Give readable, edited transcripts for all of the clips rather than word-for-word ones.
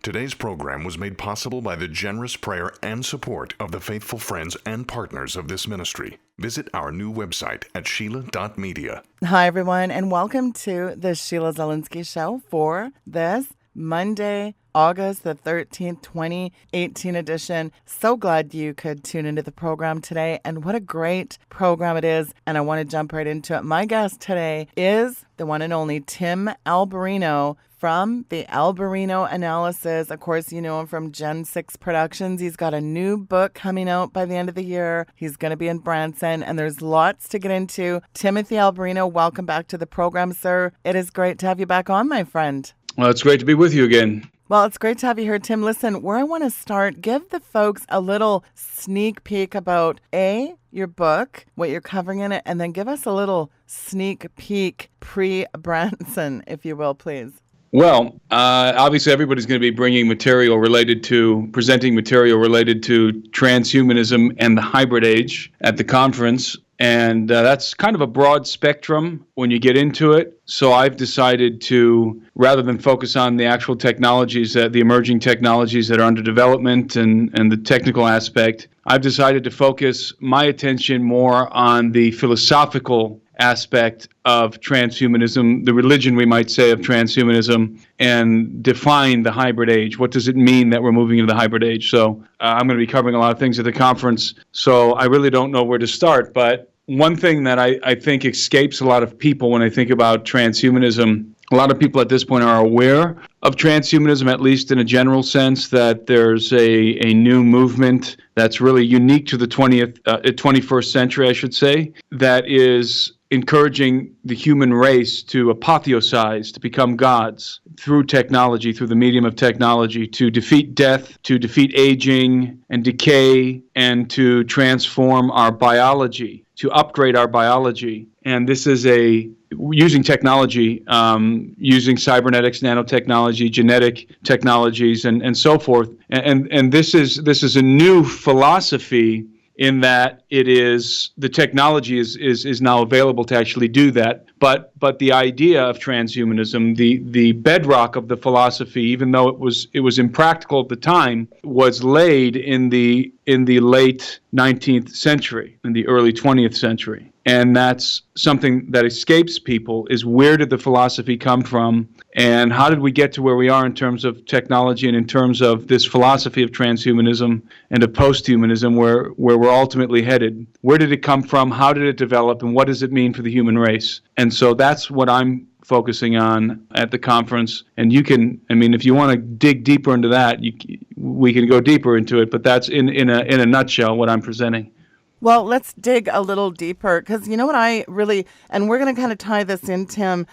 Today's program was made possible by the generous prayer and support of the faithful friends and partners of this ministry. Visit our new website at sheila.media. Hi, everyone, and welcome to the Sheila Zilinsky Show for this Monday, August the 13th, 2018 edition. So glad you could tune into the program today, and what a great program it is, and I want to jump right into it. My guest today is the one and only Tim Alberino from the Alberino Analysis. Of course, you know him from Gen 6 Productions. He's got a new book coming out by the end of the year. He's going to be in Branson, and there's lots to get into. Timothy Alberino, welcome back to the program, sir. It is great to have you back on, my friend. Well, it's great to be with you again. Well, it's great to have you here, Tim. Listen, where I want to start, give the folks a little sneak peek about, your book, what you're covering in it, and then give us a little sneak peek pre-Branson, if you will, please. Well, obviously everybody's going to be presenting material related to transhumanism and the hybrid age at the conference. And that's kind of a broad spectrum when you get into it. So I've decided to, rather than focus on the actual technologies, the emerging technologies that are under development and the technical aspect, I've decided to focus my attention more on the philosophical aspect of transhumanism, the religion, we might say, of transhumanism, and define the hybrid age. What does it mean that we're moving into the hybrid age? So I'm going to be covering a lot of things at the conference, so I really don't know where to start. But one thing that I think escapes a lot of people when I think about transhumanism, a lot of people at this point are aware of transhumanism, at least in a general sense, that there's a new movement that's really unique to the 21st century, I should say, that is encouraging the human race to apotheosize, to become gods through technology, through the medium of technology, to defeat death, to defeat aging and decay, and to transform our biology, to upgrade our biology. And this is using technology, using cybernetics, nanotechnology, genetic technologies, and so forth. And this is a new philosophy in that the technology is now available to actually do that. But the idea of transhumanism, the bedrock of the philosophy, even though it was impractical at the time, was laid in the late 19th century, in the early 20th century. And that's something that escapes people, is where did the philosophy come from, and how did we get to where we are in terms of technology and in terms of this philosophy of transhumanism and of posthumanism, where we're ultimately headed. Where did it come from? How did it develop? And what does it mean for the human race? And so that's what I'm focusing on at the conference. And you can, if you want to dig deeper into that, we can go deeper into it, but that's in a nutshell what I'm presenting. Well, let's dig a little deeper, because you know what and we're going to kind of tie this in, Tim,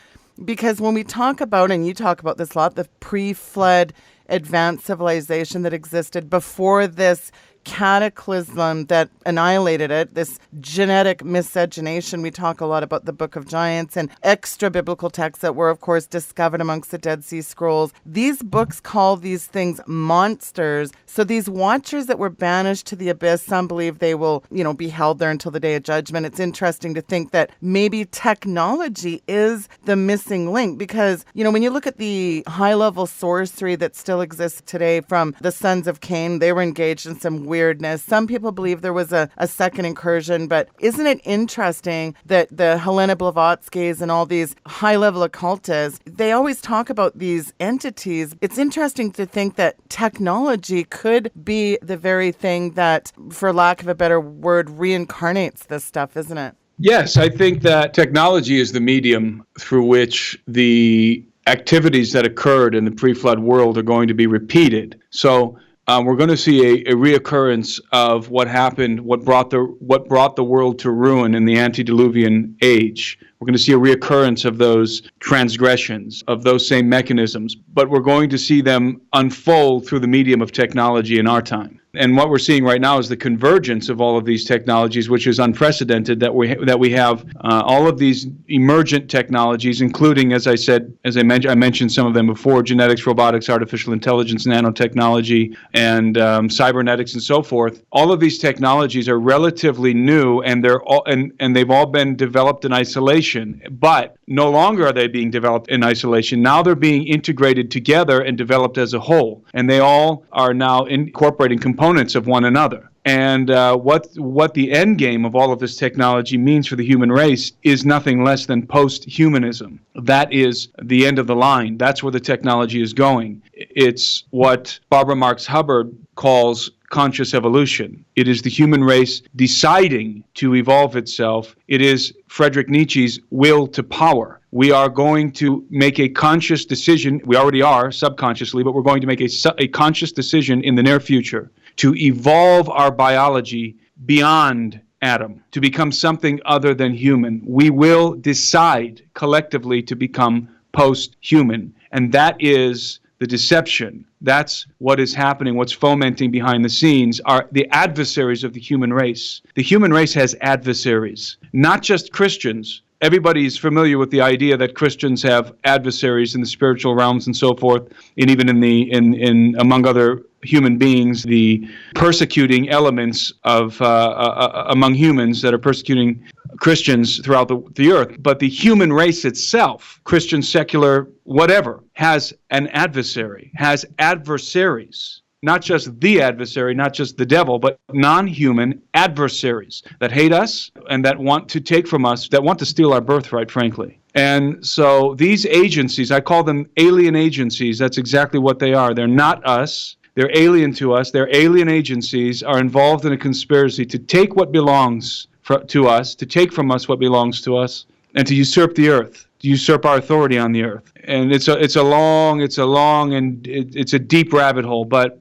because when we talk about, and you talk about this a lot, the pre-flood advanced civilization that existed before this cataclysm that annihilated it, this genetic miscegenation. We talk a lot about the Book of Giants and extra biblical texts that were, of course, discovered amongst the Dead Sea Scrolls. These books call these things monsters. So these watchers that were banished to the abyss, some believe they will, be held there until the day of judgment. It's interesting to think that maybe technology is the missing link, because, when you look at the high-level sorcery that still exists today from the sons of Cain, they were engaged in some weirdness. Some people believe there was a second incursion, but isn't it interesting that the Helena Blavatskys and all these high-level occultists, they always talk about these entities. It's interesting to think that technology could be the very thing that, for lack of a better word, reincarnates this stuff, isn't it? Yes, I think that technology is the medium through which the activities that occurred in the pre-flood world are going to be repeated. So we're going to see a reoccurrence of what happened, what brought the world to ruin in the antediluvian age. We're going to see a reoccurrence of those transgressions, of those same mechanisms, but we're going to see them unfold through the medium of technology in our time. And what we're seeing right now is the convergence of all of these technologies, which is unprecedented, that we have all of these emergent technologies, including, I mentioned some of them before, genetics, robotics, artificial intelligence, nanotechnology, and cybernetics, and so forth. All of these technologies are relatively new, and they've all been developed in isolation isolation, but no longer are they being developed in isolation. Now they're being integrated together and developed as a whole, and they all are now incorporating components of one another. And what the end game of all of this technology means for the human race is nothing less than post-humanism. That is the end of the line. That's where the technology is going. It's what Barbara Marx Hubbard calls conscious evolution. It is the human race deciding to evolve itself. It is Friedrich Nietzsche's will to power. We are going to make a conscious decision. We already are subconsciously, but we're going to make a conscious decision in the near future to evolve our biology beyond Adam, to become something other than human. We will decide collectively to become post-human, and that is the deception. That's what is happening, what's fomenting behind the scenes are the adversaries of the human race. The human race has adversaries, not just Christians. Everybody is familiar with the idea that Christians have adversaries in the spiritual realms and so forth, and even in among other human beings, the persecuting elements of among humans that are persecuting Christians throughout the earth. But the human race itself, Christian, secular, whatever, has an adversary, has adversaries. Not just the adversary, not just the devil, but non-human adversaries that hate us and that want to take from us, that want to steal our birthright, frankly. And so these agencies, I call them alien agencies. That's exactly what they are. They're not us. They're alien to us. Their alien agencies are involved in a conspiracy to take what belongs to us, to take from us what belongs to us, and to usurp the earth, to usurp our authority on the earth. And it's a long and it's a deep rabbit hole, but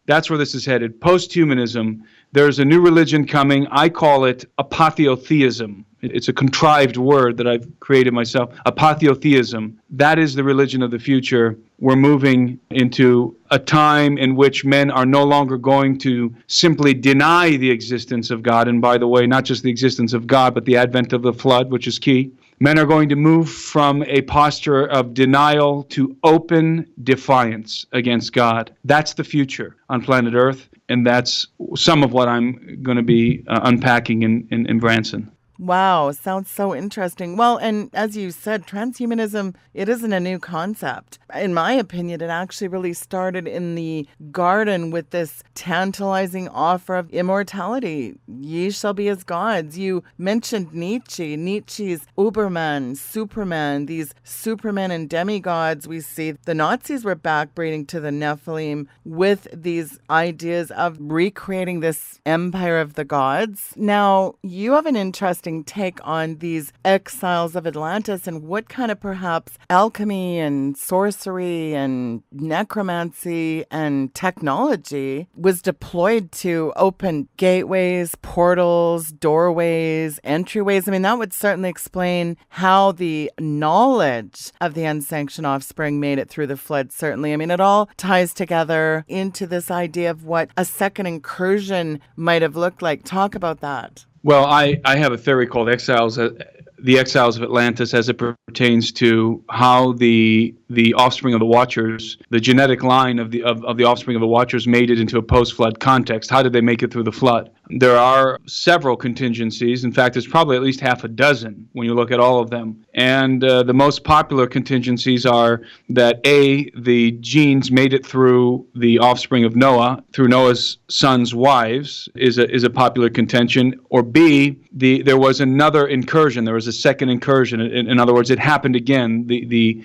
that's where this is headed. Post-humanism, there's a new religion coming. I call it apotheotheism. It's a contrived word that I've created myself. Apotheotheism. That is the religion of the future. We're moving into a time in which men are no longer going to simply deny the existence of God. And by the way, not just the existence of God, but the advent of the flood, which is key. Men are going to move from a posture of denial to open defiance against God. That's the future on planet Earth, and that's some of what I'm going to be unpacking in Branson. Wow, sounds so interesting. Well, and as you said, transhumanism, it isn't a new concept. In my opinion, it actually really started in the garden with this tantalizing offer of immortality. Ye shall be as gods. You mentioned Nietzsche's Uberman, Superman, these supermen and demigods we see. The Nazis were backbreeding to the Nephilim with these ideas of recreating this empire of the gods. Now, you have an interesting take on these exiles of Atlantis and what kind of perhaps alchemy and sorcery and necromancy and technology was deployed to open gateways, portals, doorways, entryways. I mean, that would certainly explain how the knowledge of the unsanctioned offspring made it through the flood, certainly. I mean, it all ties together into this idea of what a second incursion might have looked like. Talk about that. Well, I have a theory called the exiles of Atlantis as it pertains to how the offspring of the Watchers, the genetic line of the offspring of the Watchers made it into a post-flood context. How did they make it through the flood? There are several contingencies. In fact, there's probably at least half a dozen when you look at all of them. And the most popular contingencies are that A, the genes made it through the offspring of Noah, through Noah's sons' wives, is a popular contention. Or B, there was another incursion. There was a second incursion. In other words, it happened again. The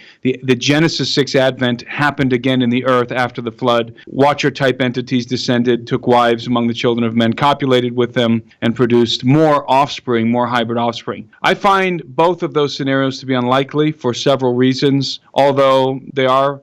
Genesis 6 advent happened again in the earth after the flood. Watcher-type entities descended, took wives among the children of men, copulated with them, and produced more offspring, more hybrid offspring. I find both of those scenarios to be unlikely for several reasons, although they are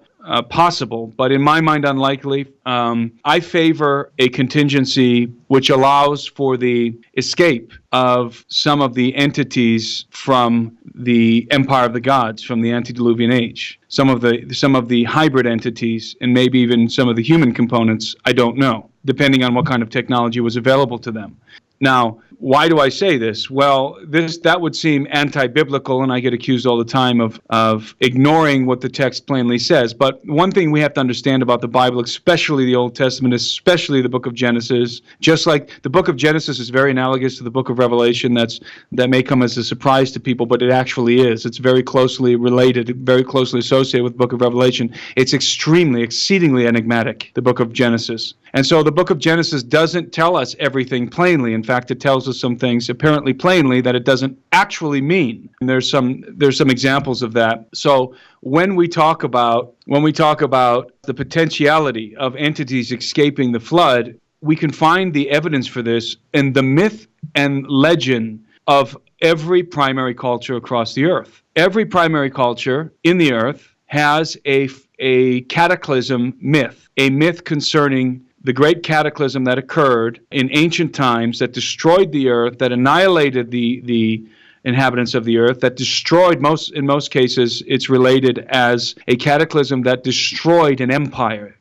possible, but in my mind unlikely. I favor a contingency which allows for the escape of some of the entities from the empire of the gods, from the antediluvian age. Some of the hybrid entities, and maybe even some of the human components, I don't know, depending on what kind of technology was available to them. Now, why do I say this? Well, that would seem anti-biblical, and I get accused all the time of ignoring what the text plainly says. But one thing we have to understand about the Bible, especially the Old Testament, especially the book of Genesis, just like the book of Genesis is very analogous to the book of Revelation, that may come as a surprise to people, but it actually is. It's very closely related, very closely associated with the book of Revelation. It's exceedingly enigmatic, the book of Genesis. And so the book of Genesis doesn't tell us everything plainly. In fact, it tells us some things apparently plainly that it doesn't actually mean. And there's some examples of that. So when we talk about the potentiality of entities escaping the flood, we can find the evidence for this in the myth and legend of every primary culture across the earth. Every primary culture in the earth has a cataclysm myth, a myth concerning the great cataclysm that occurred in ancient times that destroyed the earth, that annihilated the inhabitants of the earth, that destroyed, in most cases, it's related as a cataclysm that destroyed an empire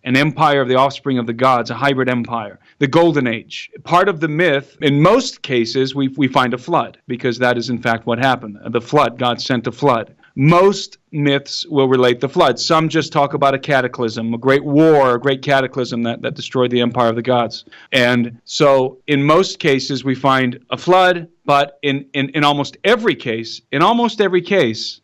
of the offspring of the gods, a hybrid empire, the Golden Age. Part of the myth, in most cases, we find a flood, because that is in fact what happened. The flood, God sent a flood. Most myths will relate the flood. Some just talk about a cataclysm, a great war, a great cataclysm that destroyed the empire of the gods. And so in most cases we find a flood, but in almost every case,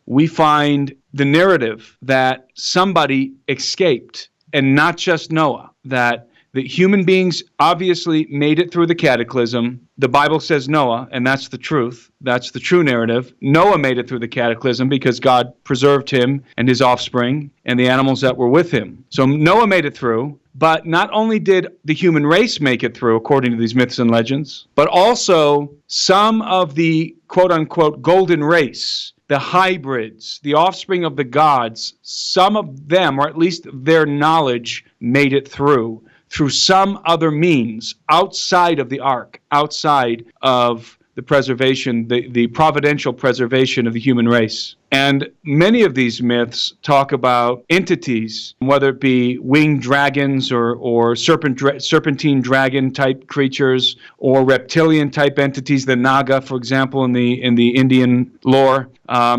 we find the narrative that somebody escaped, and not just Noah, that the human beings obviously made it through the cataclysm. The Bible says Noah, and that's the truth. That's the true narrative. Noah made it through the cataclysm because God preserved him and his offspring and the animals that were with him. So Noah made it through, but not only did the human race make it through, according to these myths and legends, but also some of the quote-unquote golden race, the hybrids, the offspring of the gods, some of them, or at least their knowledge, made it through some other means outside of the ark, outside of the preservation, the providential preservation of the human race. And many of these myths talk about entities, whether it be winged dragons or serpentine dragon type creatures, or reptilian type entities, the Naga, for example, in the Indian lore.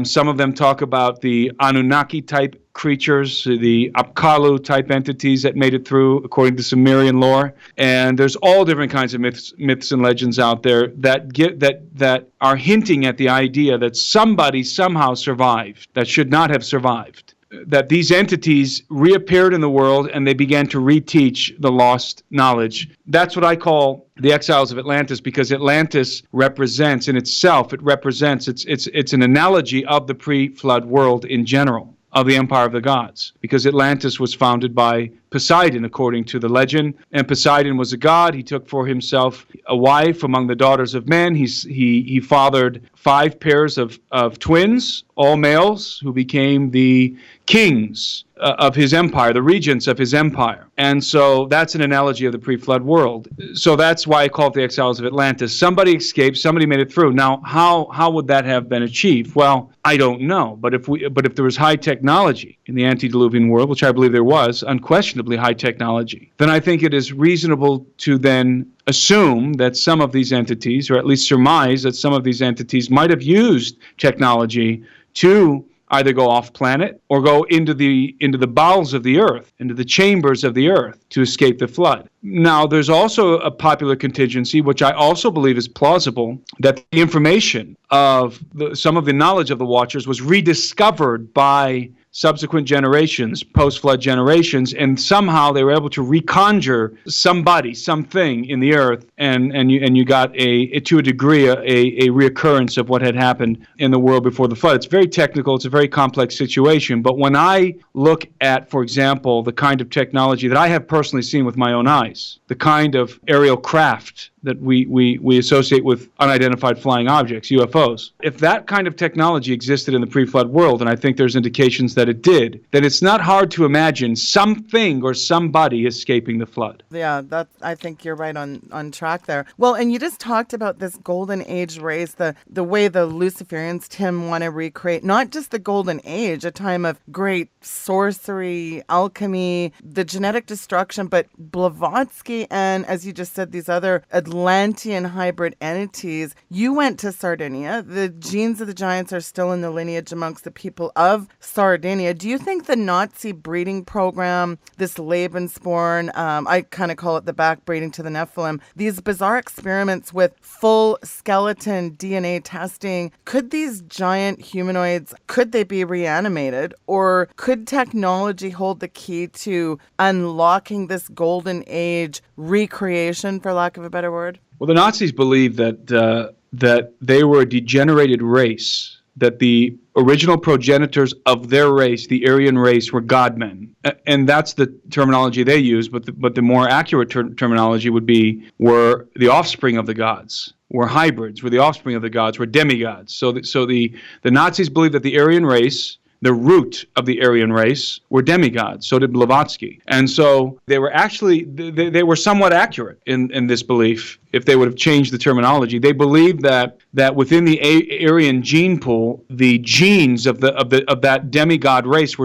Some of them talk about the Anunnaki type creatures, the Apkallu type entities that made it through, according to Sumerian lore. And there's all different kinds of myths and legends out there that are hinting at the idea that somebody somehow survived that should not have survived. That these entities reappeared in the world and they began to reteach the lost knowledge. That's what I call the exiles of Atlantis, because Atlantis represents in itself, it's an analogy of the pre-flood world in general, of the empire of the gods, because Atlantis was founded by Poseidon, according to the legend. And Poseidon was a god. He took for himself a wife among the daughters of men. He fathered 5 pairs of twins, all males, who became the kings of his empire, the regents of his empire. And so that's an analogy of the pre-flood world. So that's why I call it the exiles of Atlantis. Somebody escaped, somebody made it through. Now, how would that have been achieved? Well, I don't know. But if there was high technology in the antediluvian world, which I believe there was, unquestionably high technology, then I think it is reasonable to then assume that some of these entities, or at least surmise that some of these entities might have used technology to either go off planet or go into the bowels of the earth, into the chambers of the earth, to escape the flood. Now, there's also a popular contingency, which I also believe is plausible, that the information of some of the knowledge of the Watchers was rediscovered by subsequent generations, post-flood generations, and somehow they were able to reconjure something in the earth, and you got to a degree a reoccurrence of what had happened in the world before the flood. It's very technical, it's a very complex situation, but when I look at, for example, the kind of technology that I have personally seen with my own eyes, the kind of aerial craft that we associate with unidentified flying objects, UFOs. If that kind of technology existed in the pre-flood world, and I think there's indications that that it did, then it's not hard to imagine something or somebody escaping the flood. Yeah, I think you're right on track there. Well, and you just talked about this golden age race, the way the Luciferians, Tim, want to recreate not just the golden age, a time of great sorcery, alchemy, the genetic destruction, but Blavatsky and, as you just said, these other Atlantean hybrid entities. You went to Sardinia. The genes of the giants are still in the lineage amongst the people of Sardinia. Do you think the Nazi breeding program, this Lebensborn, I kind of call it the backbreeding to the Nephilim, these bizarre experiments with full skeleton DNA testing, could these giant humanoids, could they be reanimated? Or could technology hold the key to unlocking this golden age recreation, for lack of a better word? Well, the Nazis believed that they were a degenerated race, that the original progenitors of their race, the Aryan race, were godmen. And that's the terminology they use, but the more accurate terminology would be were the offspring of the gods, were hybrids, were the offspring of the gods, were demigods. So the Nazis believed that the Aryan race, the root of the Aryan race, were demigods. So did Blavatsky. And so they were actually, they were somewhat accurate in this belief if they would have changed the terminology. They believed that within the Aryan gene pool, the genes of that demigod race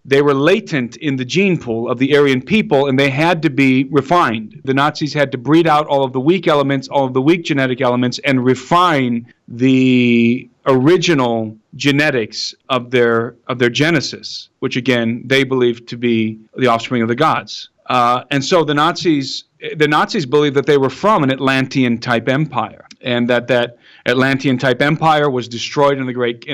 they were latent in the gene pool of the Aryan people, and they had to be refined. The Nazis had to breed out all of the weak elements, all of the weak genetic elements, and refine the original genetics of their genesis, which again they believed to be the offspring of the gods. And so the Nazis believed that they were from an Atlantean type empire, and that Atlantean type empire was destroyed in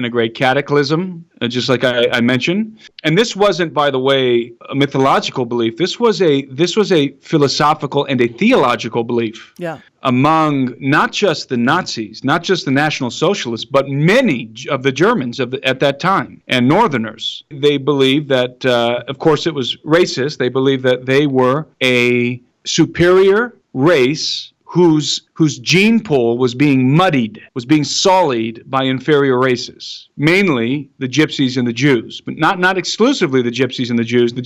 a great cataclysm, just like I mentioned. And this wasn't, by the way, a mythological belief. This was a philosophical and a theological belief. Yeah. Among not just the Nazis, not just the National Socialists, but many of the Germans at that time and Northerners. They believed that, of course, it was racist. They believed that they were a superior race whose gene pool was being muddied, was being sullied by inferior races, mainly the Gypsies and the Jews, but not exclusively the Gypsies and the Jews, the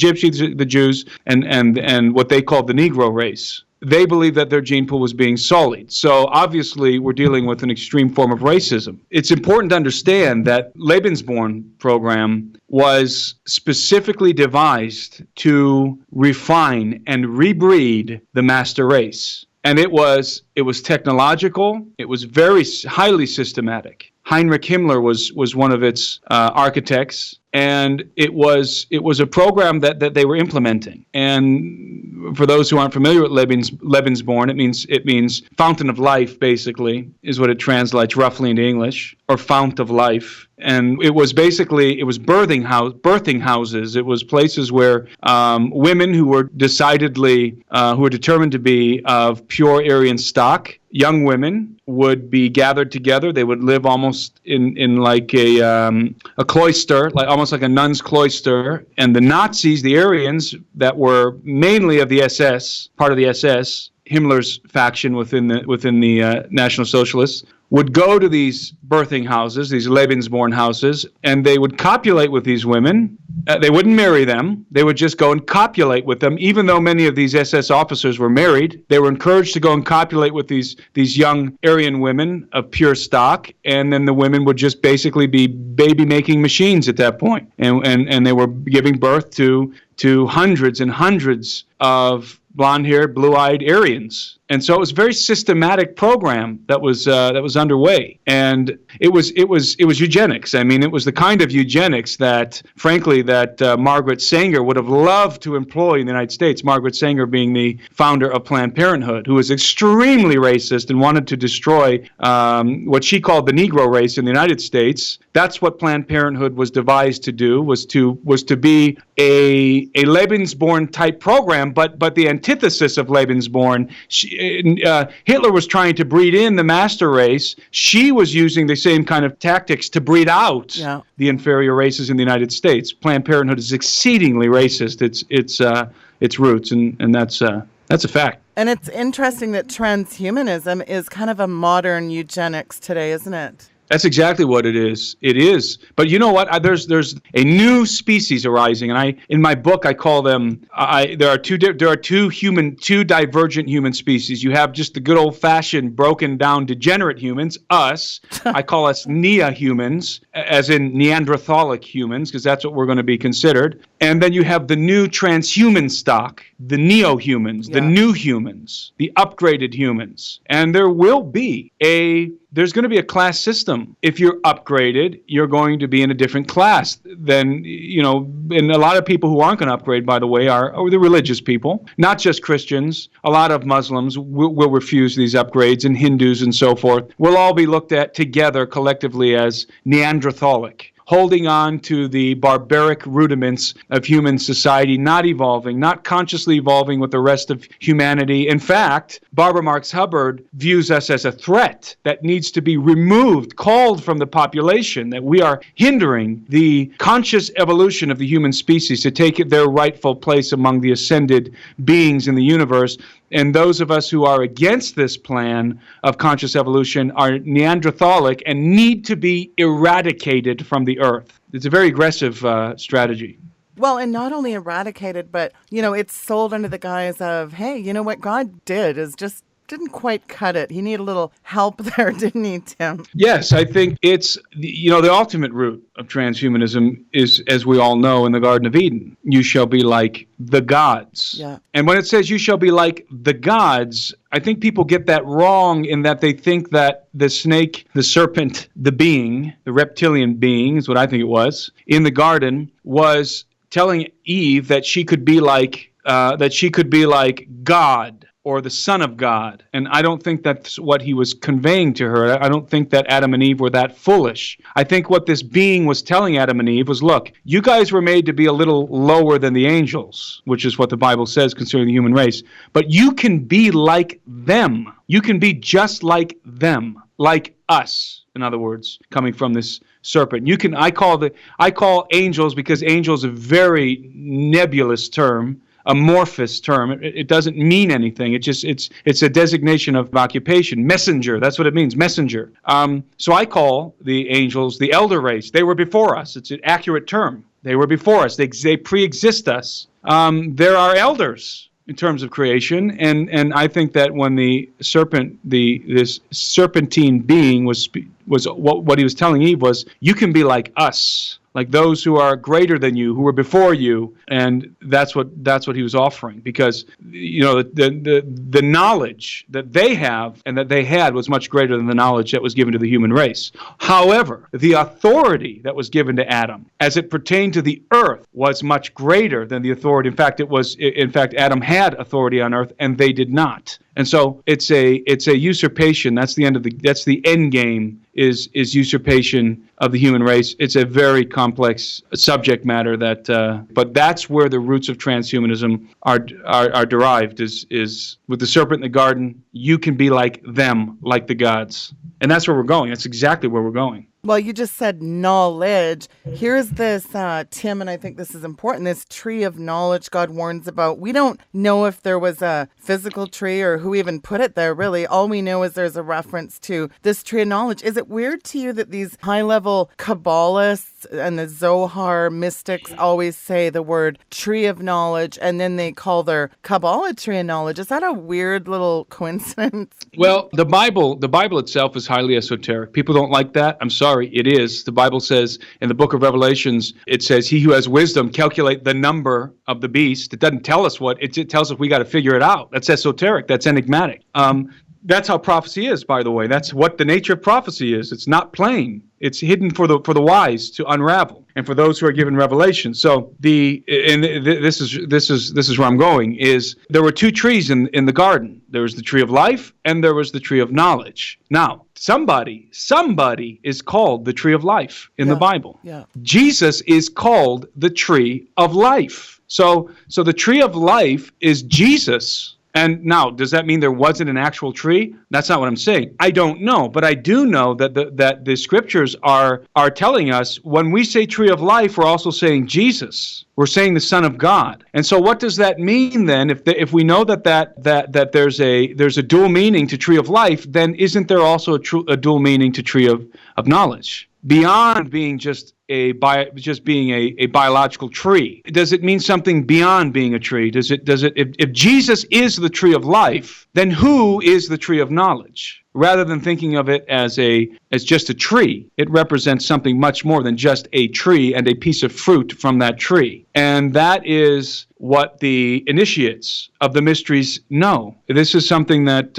Jews, and what they called the Negro race. They believed that their gene pool was being sullied. So obviously we're dealing with an extreme form of racism. It's important to understand that Lebensborn program was specifically devised to refine and rebreed the master race. And it was technological. It was very highly systematic. Heinrich Himmler was one of its architects, and it was a program that they were implementing. And for those who aren't familiar with Lebensborn, it means fountain of life, basically, is what it translates roughly into English, or fount of life. And it was birthing houses. It was places where women who were determined to be of pure Aryan stock, young women, would be gathered together. They would live almost in like a cloister, almost like a nun's cloister. And the Nazis, the Aryans, that were mainly of the SS, part of the SS, Himmler's faction within the National Socialists, would go to these birthing houses, these Lebensborn houses, and they would copulate with these women. They wouldn't marry them. They would just go and copulate with them. Even though many of these SS officers were married, they were encouraged to go and copulate with these young Aryan women of pure stock, and then the women would just basically be baby-making machines at that point. And they were giving birth to hundreds and hundreds of blonde-haired, blue-eyed Aryans. And so it was a very systematic program that was underway, and it was eugenics. I mean, it was the kind of eugenics that, frankly, Margaret Sanger would have loved to employ in the United States. Margaret Sanger being the founder of Planned Parenthood, who was extremely racist and wanted to destroy what she called the Negro race in the United States. That's what Planned Parenthood was devised to do, was to be a Lebensborn type program, but the antithesis of Lebensborn. Hitler was trying to breed in the master race. She was using the same kind of tactics to breed out the inferior races in the United States. Planned Parenthood is exceedingly racist. Its roots, and that's a fact. And it's interesting that transhumanism is kind of a modern eugenics today, isn't it? That's exactly what it is. It is. But you know what? There's a new species arising, and in my book I call them. There are two divergent human species. You have just the good old fashioned broken down degenerate humans, us. I call us nea-humans, as in Neanderthalic humans, because that's what we're going to be considered. And then you have the new transhuman stock, the neo-humans, the new humans, the upgraded humans, and there's going to be a class system. If you're upgraded, you're going to be in a different class than, and a lot of people who aren't going to upgrade, by the way, are the religious people, not just Christians. A lot of Muslims will refuse these upgrades, and Hindus and so forth. We'll all be looked at together collectively as Neanderthalic, holding on to the barbaric rudiments of human society, not evolving, not consciously evolving with the rest of humanity. In fact, Barbara Marx Hubbard views us as a threat that needs to be removed, called from the population, that we are hindering the conscious evolution of the human species to take their rightful place among the ascended beings in the universe. And those of us who are against this plan of conscious evolution are Neanderthalic and need to be eradicated from the earth. It's a very aggressive strategy. Well, and not only eradicated, but, it's sold under the guise of, hey, you know what God did is just didn't quite cut it. He needed a little help there, didn't he, Tim? Yes, I think it's, the ultimate root of transhumanism is, as we all know, in the Garden of Eden. You shall be like the gods. Yeah. And when it says you shall be like the gods, I think people get that wrong in that they think that the snake, the serpent, the being, the reptilian being is what I think it was, in the garden was telling Eve that she could be like God, or the Son of God. And I don't think that's what he was conveying to her. I don't think that Adam and Eve were that foolish. I think what this being was telling Adam and Eve was, look, you guys were made to be a little lower than the angels, which is what the Bible says concerning the human race. But you can be like them. You can be just like them, like us, in other words, coming from this serpent. I call angels, because angel is a very nebulous term, amorphous term. It doesn't mean anything. It's a designation of occupation. Messenger, that's what it means, messenger. So I call the angels the elder race. They were before us. It's an accurate term. They were before us. They pre-exist us. There are elders in terms of creation, and I think that when the serpent, this serpentine being was what he was telling Eve was, you can be like us, like those who are greater than you, who were before you, and that's what he was offering, because the knowledge that they have and that they had was much greater than the knowledge that was given to the human race. However, the authority that was given to Adam, as it pertained to the earth, was much greater than the authority. In fact, Adam had authority on earth, and they did not. And so it's a usurpation. That's the end game is usurpation of the human race. It's a very complex subject matter but that's where the roots of transhumanism are derived. Is with the serpent in the garden, you can be like them, like the gods, and that's where we're going. That's exactly where we're going. Well, you just said knowledge. Here's this, Tim, and I think this is important, this tree of knowledge God warns about. We don't know if there was a physical tree or who even put it there, really. All we know is there's a reference to this tree of knowledge. Is it weird to you that these high-level Kabbalists and the Zohar mystics always say the word tree of knowledge, and then they call their Kabbalah tree of knowledge? Is that a weird little coincidence? Well, the Bible itself is highly esoteric. People don't like that. I'm sorry. It is. The Bible says in the book of Revelations, it says, he who has wisdom, calculate the number of the beast. It doesn't tell us what, it tells us we got to figure it out. That's esoteric. That's enigmatic. That's how prophecy is, by the way. That's what the nature of prophecy is. It's not plain. It's hidden for the wise to unravel, and for those who are given revelation. So this is where I'm going. Is there were two trees in the garden. There was the tree of life, and there was the tree of knowledge. Now, somebody is called the tree of life in the Bible. Yeah. Jesus is called the tree of life. So the tree of life is Jesus. And now, does that mean there wasn't an actual tree? That's not what I'm saying. I don't know, but I do know that the scriptures are telling us when we say tree of life, we're also saying Jesus. We're saying the Son of God. And so, what does that mean then? If we know that there's a dual meaning to tree of life, then isn't there also a dual meaning to tree of knowledge? Beyond being just being a biological tree, does it mean something beyond being a tree? If Jesus is the tree of life, then who is the tree of knowledge? Rather than thinking of it as just a tree, it represents something much more than just a tree and a piece of fruit from that tree. And that is what the initiates of the mysteries know. This is something that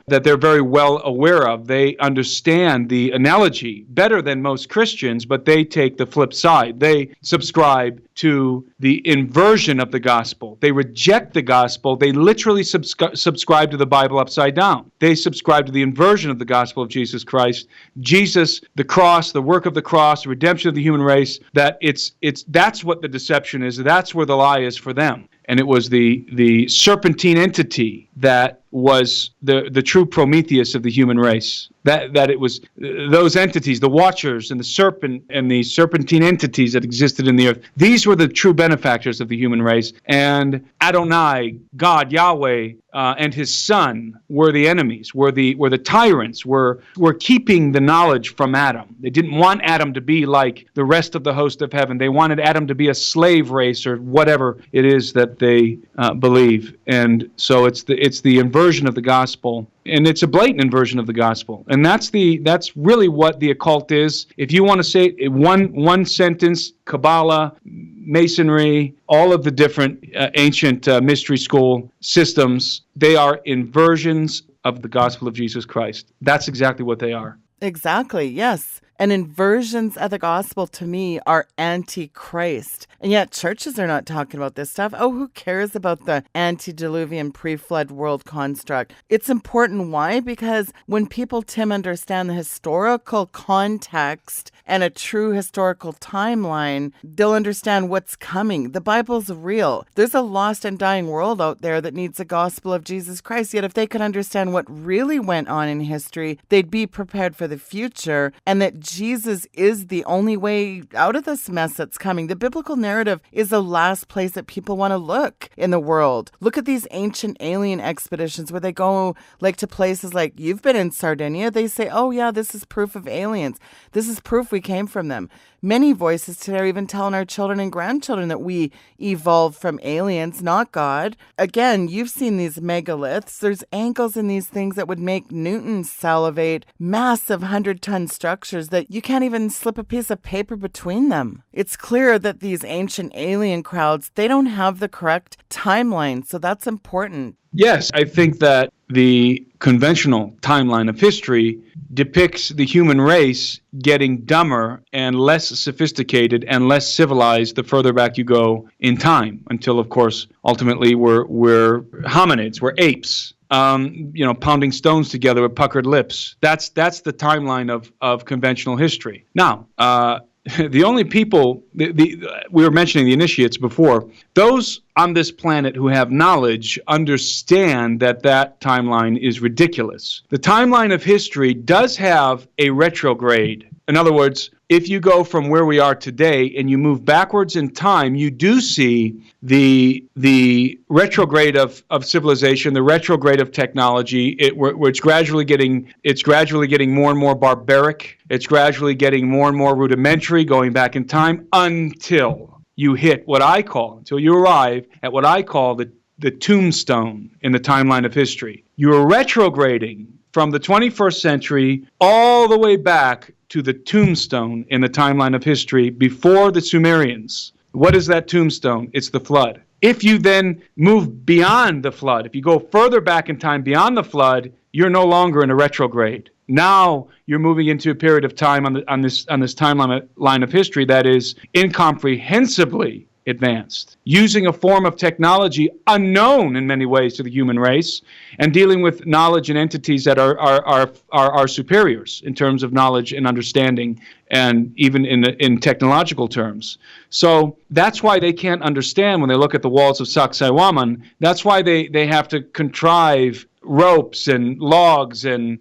they're very well aware of. They understand the analogy better than most Christians, but they take the flip side. They subscribe to the inversion of the gospel. They reject the gospel. They literally subscribe to the Bible upside down. They subscribe to the inversion of the gospel of Jesus Christ. Jesus, the cross, the work of the cross, the redemption of the human race, that's what the deception is. That's where the lie is for them. And it was the serpentine entity that was the true Prometheus of the human race. That it was those entities, the Watchers and the serpent and the serpentine entities that existed in the earth. These were the true benefactors of the human race. And Adonai, God, Yahweh, and His Son were the enemies, were the tyrants, were keeping the knowledge from Adam. They didn't want Adam to be like the rest of the host of heaven. They wanted Adam to be a slave race or whatever it is that they believe. And so it's the inversion of the gospel. And it's a blatant inversion of the gospel. And that's really what the occult is. If you want to say it, one sentence, Kabbalah, Masonry, all of the different ancient mystery school systems, they are inversions of the gospel of Jesus Christ. That's exactly what they are. Exactly, yes. And inversions of the gospel, to me, are anti-Christ. And yet churches are not talking about this stuff. Oh, who cares about the antediluvian pre-flood world construct? It's important. Why? Because when people, Tim, understand the historical context and a true historical timeline, they'll understand what's coming. The Bible's real. There's a lost and dying world out there that needs the gospel of Jesus Christ. Yet if they could understand what really went on in history, they'd be prepared for the future, and that Jesus is the only way out of this mess that's coming. The biblical narrative is the last place that people want to look in the world. Look at these ancient alien expeditions where they go like to places like, you've been in Sardinia. They say, oh yeah, this is proof of aliens. This is proof we came from them. Many voices today are even telling our children and grandchildren that we evolved from aliens, not God. Again, you've seen these megaliths. There's angles in these things that would make Newton salivate. Massive 100-ton structures that you can't even slip a piece of paper between them. It's clear that these ancient alien crowds, they don't have the correct timeline. So that's important. Yes, I think that the conventional timeline of history depicts the human race getting dumber and less sophisticated and less civilized the further back you go in time, until, of course, ultimately we're hominids, we're apes. Pounding stones together with puckered lips. That's the timeline of conventional history. Now, the only people, we were mentioning the initiates before, those on this planet who have knowledge understand that timeline is ridiculous. The timeline of history does have a retrograde. In other words, if you go from where we are today and you move backwards in time, you do see the retrograde of civilization, the retrograde of technology. It's gradually getting more and more barbaric. It's gradually getting more and more rudimentary, going back in time until you hit until you arrive at what I call the tombstone in the timeline of history. You're retrograding from the 21st century all the way back to the tombstone in the timeline of history before the Sumerians. What is that tombstone? It's the flood. If you then move beyond the flood, if you go further back in time beyond the flood, you're no longer in a retrograde. Now you're moving into a period of time on this timeline of history that is incomprehensibly advanced, using a form of technology unknown in many ways to the human race, and dealing with knowledge and entities that are superiors in terms of knowledge and understanding, and even in technological terms. So that's why they can't understand when they look at the walls of Sacsayhuaman. That's why they have to contrive ropes and logs and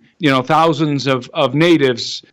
thousands of natives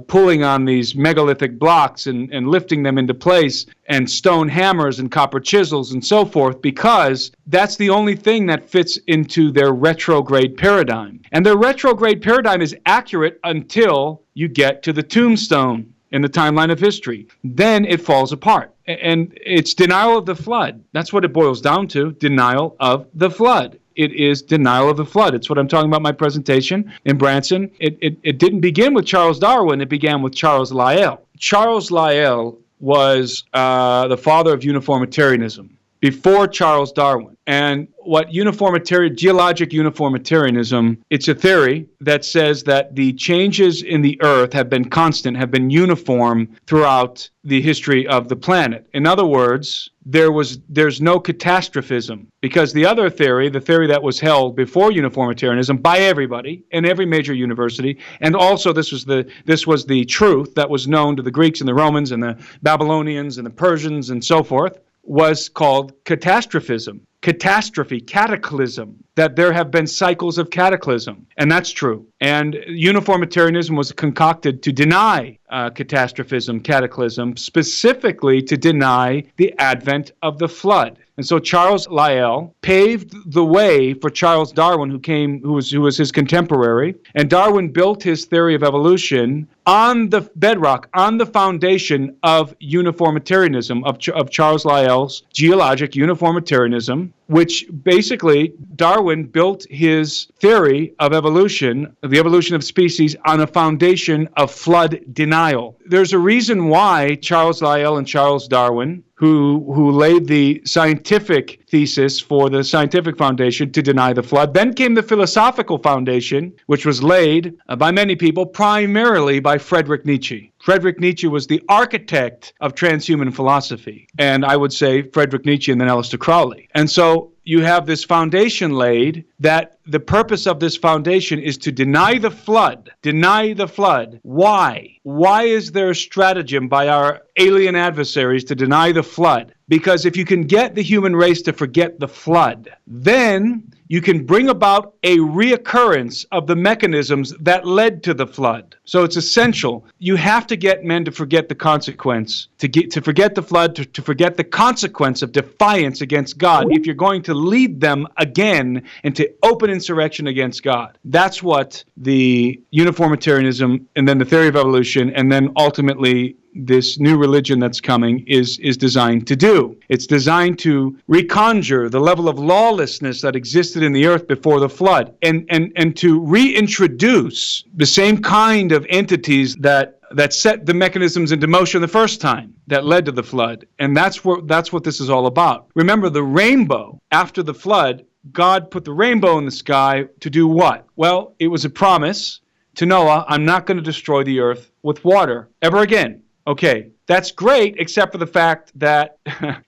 pulling on these megalithic blocks and lifting them into place, and stone hammers and copper chisels and so forth, because that's the only thing that fits into their retrograde paradigm. And their retrograde paradigm is accurate until you get to the tombstone in the timeline of history. Then it falls apart. And it's denial of the flood. That's what it boils down to, denial of the flood. It is denial of the flood. It's what I'm talking about in my presentation in Branson. It didn't begin with Charles Darwin. It began with Charles Lyell. Charles Lyell was the father of uniformitarianism before Charles Darwin. And what geologic uniformitarianism, it's a theory that says that the changes in the Earth have been constant, have been uniform throughout the history of the planet. In other words, there's no catastrophism, because the other theory, the theory that was held before uniformitarianism by everybody in every major university, and also this was the truth that was known to the Greeks and the Romans and the Babylonians and the Persians and so forth, was called catastrophism. Catastrophe, cataclysm, that there have been cycles of cataclysm. And that's true. And uniformitarianism was concocted to deny catastrophism, cataclysm, specifically to deny the advent of the flood. And so Charles Lyell paved the way for Charles Darwin, who was his contemporary. And Darwin built his theory of evolution on the bedrock, on the foundation of uniformitarianism, of Charles Lyell's geologic uniformitarianism, which basically Darwin built his theory of evolution, of the evolution of species, on a foundation of flood denial. There's a reason why Charles Lyell and Charles Darwin, who laid the scientific thesis for the scientific foundation to deny the flood. Then came the philosophical foundation, which was laid by many people, primarily by Friedrich Nietzsche. Friedrich Nietzsche was the architect of transhuman philosophy, and I would say Friedrich Nietzsche and then Aleister Crowley. And so you have this foundation laid, that the purpose of this foundation is to deny the flood. Deny the flood. Why? Why is there a stratagem by our alien adversaries to deny the flood? Because if you can get the human race to forget the flood, then you can bring about a reoccurrence of the mechanisms that led to the flood. So it's essential. You have to get men to forget the consequence, to forget the flood, to forget the consequence of defiance against God, if you're going to lead them again into open insurrection against God. That's what the uniformitarianism, and then the theory of evolution, and then ultimately this new religion that's coming is designed to do. It's designed to reconjure the level of lawlessness that existed in the earth before the flood, and to reintroduce the same kind of entities that set the mechanisms into motion the first time that led to the flood. And that's what this is all about. Remember, the rainbow after the flood, God put the rainbow in the sky to do what? Well, it was a promise to Noah, I'm not going to destroy the earth with water ever again. Okay, that's great, except for the fact that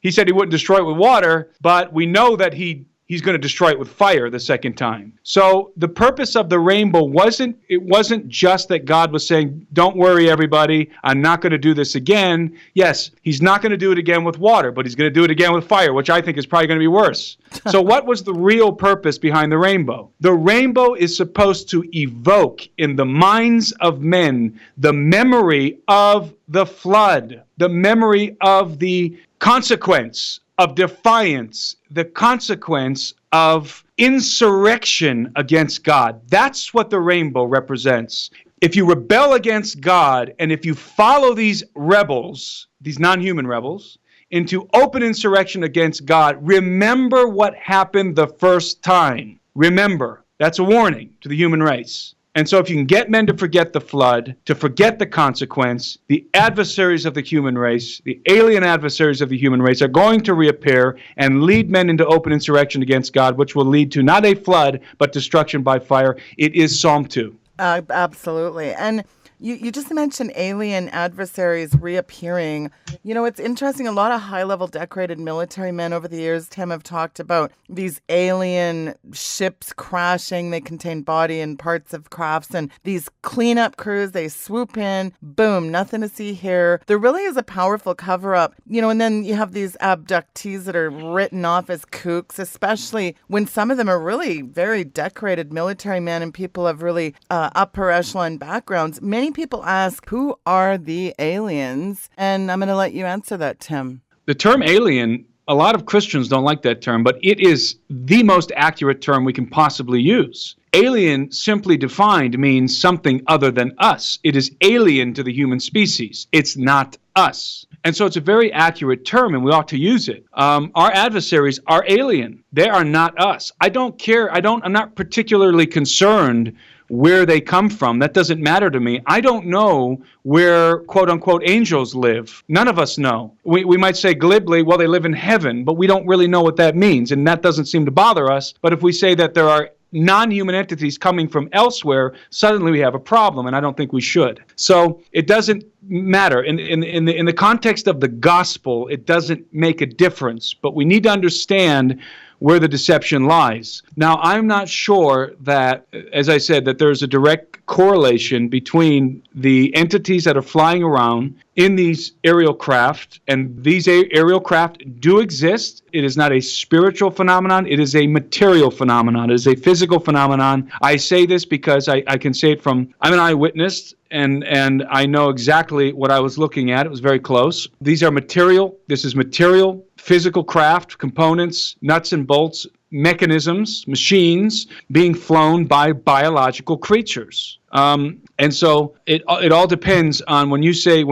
he said he wouldn't destroy it with water, but we know that he's going to destroy it with fire the second time. So the purpose of the rainbow wasn't just that God was saying, don't worry, everybody, I'm not going to do this again. Yes, he's not going to do it again with water, but he's going to do it again with fire, which I think is probably going to be worse. So what was the real purpose behind the rainbow? The rainbow is supposed to evoke in the minds of men the memory of the flood, the memory of the consequence of defiance, the consequence of insurrection against God. That's what the rainbow represents. If you rebel against God, and if you follow these rebels, these non-human rebels, into open insurrection against God, remember what happened the first time. Remember. That's a warning to the human race. And so if you can get men to forget the flood, to forget the consequence, the adversaries of the human race, the alien adversaries of the human race are going to reappear and lead men into open insurrection against God, which will lead to not a flood, but destruction by fire. It is Psalm 2. Absolutely. And You just mentioned alien adversaries reappearing. You know, it's interesting. A lot of high-level decorated military men over the years, Tim, have talked about these alien ships crashing. They contain body and parts of crafts. And these cleanup crews, they swoop in, boom, nothing to see here. There really is a powerful cover-up. You know, and then you have these abductees that are written off as kooks, especially when some of them are really very decorated military men and people of really upper echelon backgrounds. Many people ask, who are the aliens? And I'm going to let you answer that, Tim. The term alien, a lot of Christians don't like that term, but it is the most accurate term we can possibly use. Alien, simply defined, means something other than us. It is alien to the human species. It's not us. And so it's a very accurate term, and we ought to use it. Our adversaries are alien. They are not us. I don't care. I'm not particularly concerned where they come from. That doesn't matter to me. I don't know where, quote unquote, angels live. None of us know. We might say glibly, well, they live in heaven, but we don't really know what that means, and that doesn't seem to bother us. But if we say that there are non-human entities coming from elsewhere, suddenly we have a problem, and I don't think we should. So it doesn't matter. In the context of the gospel, it doesn't make a difference, but we need to understand where the deception lies. Now, I'm not sure that, as I said, that there's a direct correlation between the entities that are flying around in these aerial craft, and these aerial craft do exist. It is not a spiritual phenomenon. It is a material phenomenon. It is a physical phenomenon. I say this because I can say it from, I'm an eyewitness, and I know exactly what I was looking at. It was very close. These are material. This is material, physical craft, components, nuts and bolts, mechanisms, machines being flown by biological creatures. And so it all depends on when you say,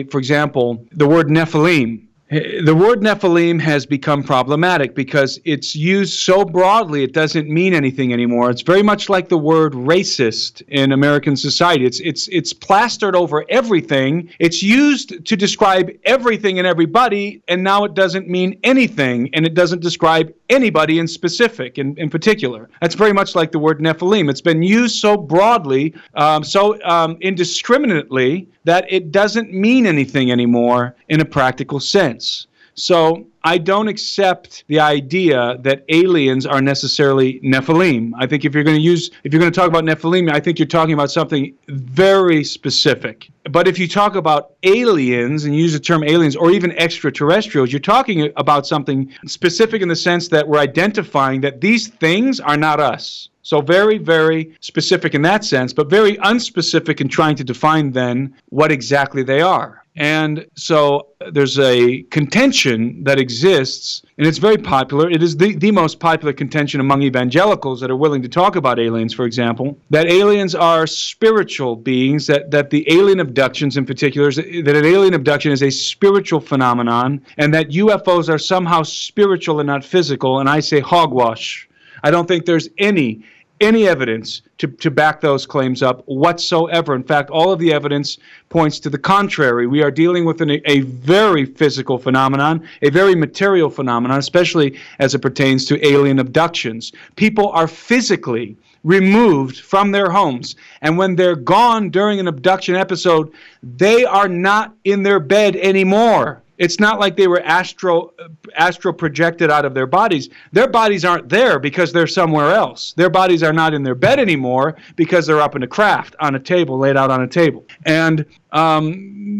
for example, the word Nephilim. The word Nephilim has become problematic because it's used so broadly it doesn't mean anything anymore. It's very much like the word racist in American society. It's plastered over everything. It's used to describe everything and everybody, and now it doesn't mean anything, and it doesn't describe anybody in specific, in particular. That's very much like the word Nephilim. It's been used so broadly, so indiscriminately, that it doesn't mean anything anymore in a practical sense. So I don't accept the idea that aliens are necessarily Nephilim. I think if you're going to talk about Nephilim, I think you're talking about something very specific. But if you talk about aliens and use the term aliens or even extraterrestrials, you're talking about something specific in the sense that we're identifying that these things are not us. So very, very specific in that sense, but very unspecific in trying to define then what exactly they are. And so there's a contention that exists, and it's very popular. It is the most popular contention among evangelicals that are willing to talk about aliens, for example, that aliens are spiritual beings, that the alien abductions in particular, that an alien abduction is a spiritual phenomenon, and that UFOs are somehow spiritual and not physical, and I say hogwash. I don't think there's any evidence to back those claims up whatsoever. In fact, all of the evidence points to the contrary. We are dealing with a very physical phenomenon, a very material phenomenon, especially as it pertains to alien abductions. People are physically removed from their homes, and when they're gone during an abduction episode, they are not in their bed anymore. It's not like they were astral projected out of their bodies. Their bodies aren't there because they're somewhere else. Their bodies are not in their bed anymore because they're up in a craft on a table, laid out on a table. And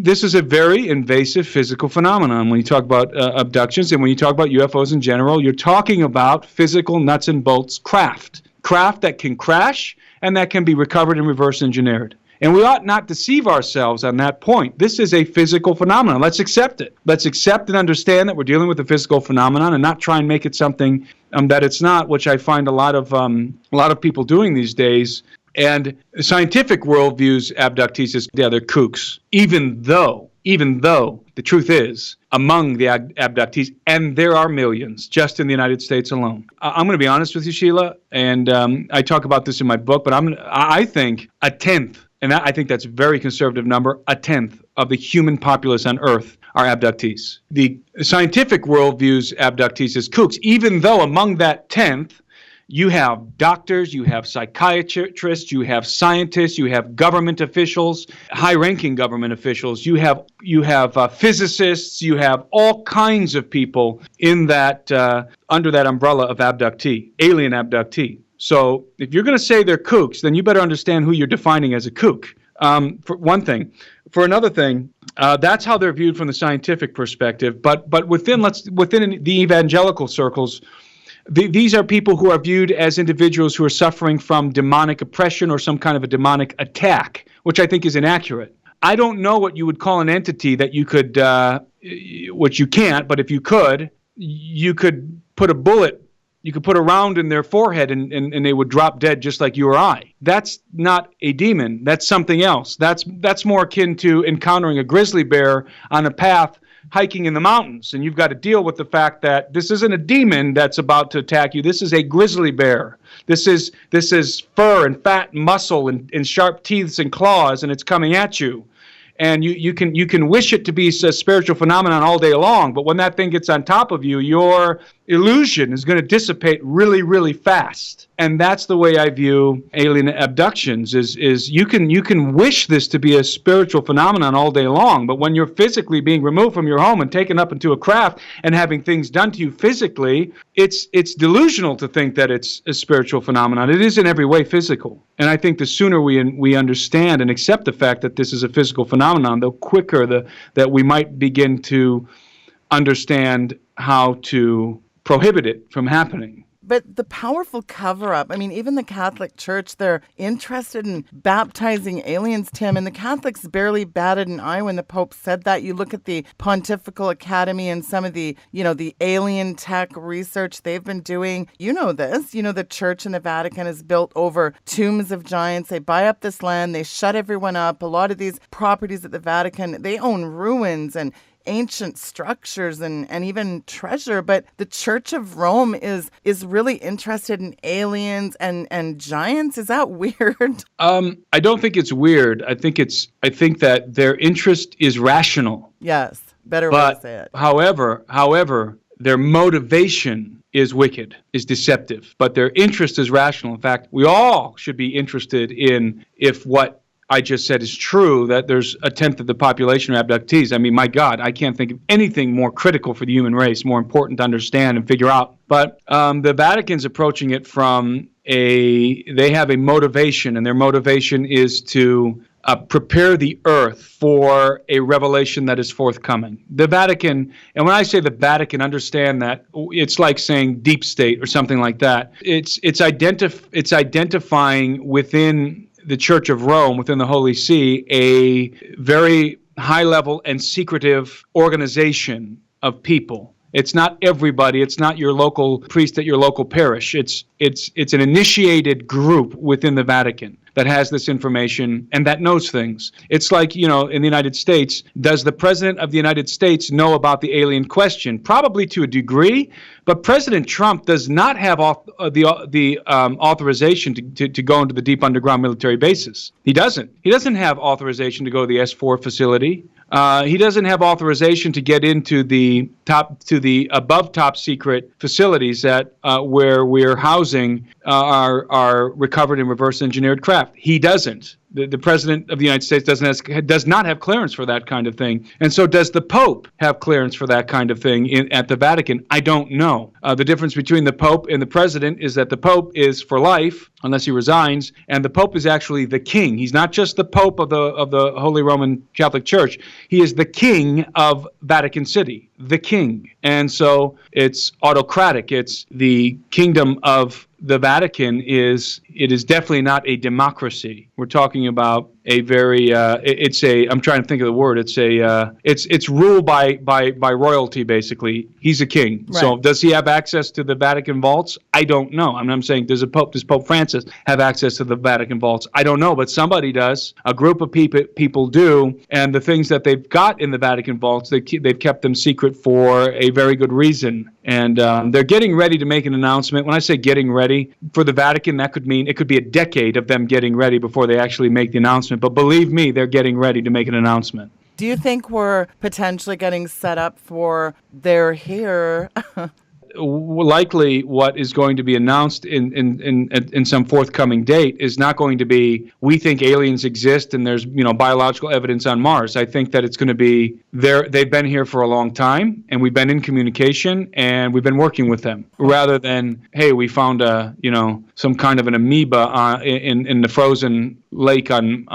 this is a very invasive physical phenomenon when you talk about abductions, and when you talk about UFOs in general, you're talking about physical nuts and bolts craft that can crash and that can be recovered and reverse engineered. And we ought not deceive ourselves on that point. This is a physical phenomenon. Let's accept it. Let's accept and understand that we're dealing with a physical phenomenon and not try and make it something that it's not, which I find a lot of people doing these days. And the scientific world views abductees as they're kooks, even though the truth is, among the abductees, and there are millions just in the United States alone. I'm going to be honest with you, Sheila, and I talk about this in my book, but I think a tenth, and I think that's a very conservative number, a tenth of the human populace on Earth are abductees. The scientific world views abductees as kooks, even though among that tenth, You have doctors, you have psychiatrists, you have scientists, you have government officials, high-ranking government officials. You have physicists. You have all kinds of people in that under that umbrella of abductee, alien abductee. So if you're going to say they're kooks, then you better understand who you're defining as a kook. For one thing. For another thing, that's how they're viewed from the scientific perspective. But within the evangelical circles, these are people who are viewed as individuals who are suffering from demonic oppression or some kind of a demonic attack, which I think is inaccurate. I don't know what you would call an entity that you could, which you can't, but if you could put a bullet, you could put a round in their forehead and they would drop dead just like you or I. That's not a demon. That's something else. That's more akin to encountering a grizzly bear on a path hiking in the mountains, and you've got to deal with the fact that this isn't a demon that's about to attack you. This is a grizzly bear. This is fur and fat and muscle and sharp teeth and claws, and it's coming at you. And you can wish it to be a spiritual phenomenon all day long, but when that thing gets on top of you, your illusion is going to dissipate really, really fast. And that's the way I view alien abductions. Is you can wish this to be a spiritual phenomenon all day long, but when you're physically being removed from your home and taken up into a craft and having things done to you physically, it's delusional to think that it's a spiritual phenomenon. It is in every way physical. And I think the sooner we understand and accept the fact that this is a physical phenomenon, the quicker that we might begin to understand how to prohibit it from happening. But the powerful cover-up, I mean, even the Catholic Church, they're interested in baptizing aliens, Tim, and the Catholics barely batted an eye when the Pope said that. You look at the Pontifical Academy and some of the, the alien tech research they've been doing. You know this. The Church in the Vatican has built over tombs of giants. They buy up this land. They shut everyone up. A lot of these properties at the Vatican, they own ruins and ancient structures and even treasure, but the Church of Rome is really interested in aliens and giants. Is that weird? I don't think it's weird. I think that their interest is rational. Yes, better way to say it. However, their motivation is wicked, is deceptive, but their interest is rational. In fact, we all should be interested in if what I just said is true, that there's a tenth of the population are abductees. I mean, my God, I can't think of anything more critical for the human race, more important to understand and figure out. But the Vatican's approaching it from they have a motivation, and their motivation is to prepare the earth for a revelation that is forthcoming. The Vatican, and when I say the Vatican, understand that it's like saying deep state or something like that. It's identifying within the Church of Rome, within the Holy See, a very high-level and secretive organization of people. It's not everybody. It's not your local priest at your local parish. It's an initiated group within the Vatican that has this information and that knows things. It's like, in the United States, does the President of the United States know about the alien question? Probably to a degree, but President Trump does not have the authorization to go into the deep underground military bases. He doesn't. He doesn't have authorization to go to the S4 facility. He doesn't have authorization to get into the above top secret facilities that where we're housing our recovered and reverse engineered craft. He doesn't. The President of the United States does not have clearance for that kind of thing. And so does the Pope have clearance for that kind of thing at the Vatican? I don't know. The difference between the Pope and the President is that the Pope is for life, unless he resigns, and the Pope is actually the king. He's not just the Pope of the Holy Roman Catholic Church. He is the king of Vatican City, the king. And so it's autocratic. It's the kingdom of the Vatican is definitely not a democracy. We're talking about a very I'm trying to think of the word. It's ruled by royalty, basically. He's a king. Right. So does he have access to the Vatican vaults? I don't know. I'm saying does Pope Francis have access to the Vatican vaults? I don't know, but somebody does. A group of people do, and the things that they've got in the Vatican vaults, they've kept them secret for a very good reason. And they're getting ready to make an announcement. When I say getting ready for the Vatican, that could mean it could be a decade of them getting ready before they actually make the announcement. But believe me, they're getting ready to make an announcement. Do you think we're potentially getting set up for they're here? likely what is going to be announced in some forthcoming date is not going to be, we think aliens exist and there's biological evidence on Mars. I think that it's going to be they've been here for a long time and we've been in communication and we've been working with them, rather than, hey, we found some kind of an amoeba in the frozen lake in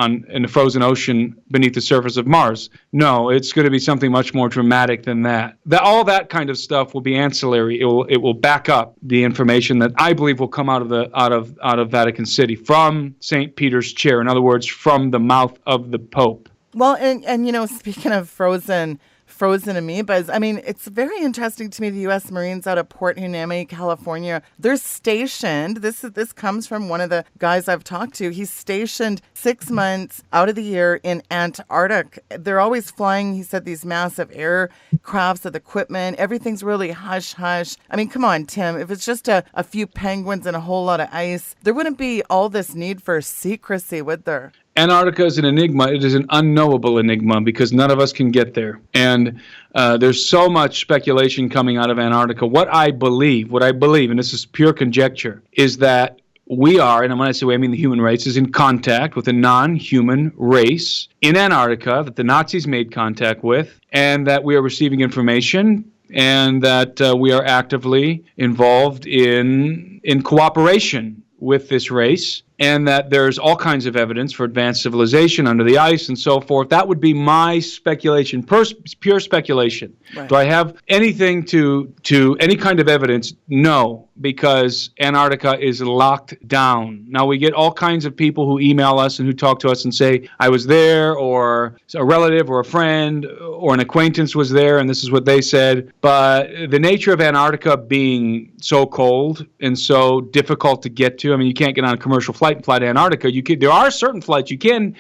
the frozen ocean beneath the surface of Mars. No, it's going to be something much more dramatic than that. All that kind of stuff will be ancillary. It will back up the information that I believe will come out of Vatican City, from St. Peter's chair. In other words, from the mouth of the Pope. Well, and speaking of frozen amoebas, I mean, it's very interesting to me. The U.S. Marines out of Port Hueneme, California, they're stationed. This comes from one of the guys I've talked to. He's stationed 6 months out of the year in Antarctic. They're always flying, he said, these massive aircrafts with equipment. Everything's really hush-hush. I mean, come on, Tim. If it's just a few penguins and a whole lot of ice, there wouldn't be all this need for secrecy, would there? Antarctica is an enigma. It is an unknowable enigma because none of us can get there. And there's so much speculation coming out of Antarctica. What I believe, and this is pure conjecture, is that we are, and when I say we, I mean the human race, is in contact with a non-human race in Antarctica that the Nazis made contact with, and that we are receiving information, and that we are actively involved in cooperation with this race, and that there's all kinds of evidence for advanced civilization under the ice and so forth. That would be my speculation, pure speculation. Right. Do I have anything to any kind of evidence? No, because Antarctica is locked down. Now, we get all kinds of people who email us and who talk to us and say, I was there, or a relative or a friend or an acquaintance was there, and this is what they said. But the nature of Antarctica being so cold and so difficult to get to, I mean, you can't get on a commercial flight and fly to Antarctica. There are certain flights you can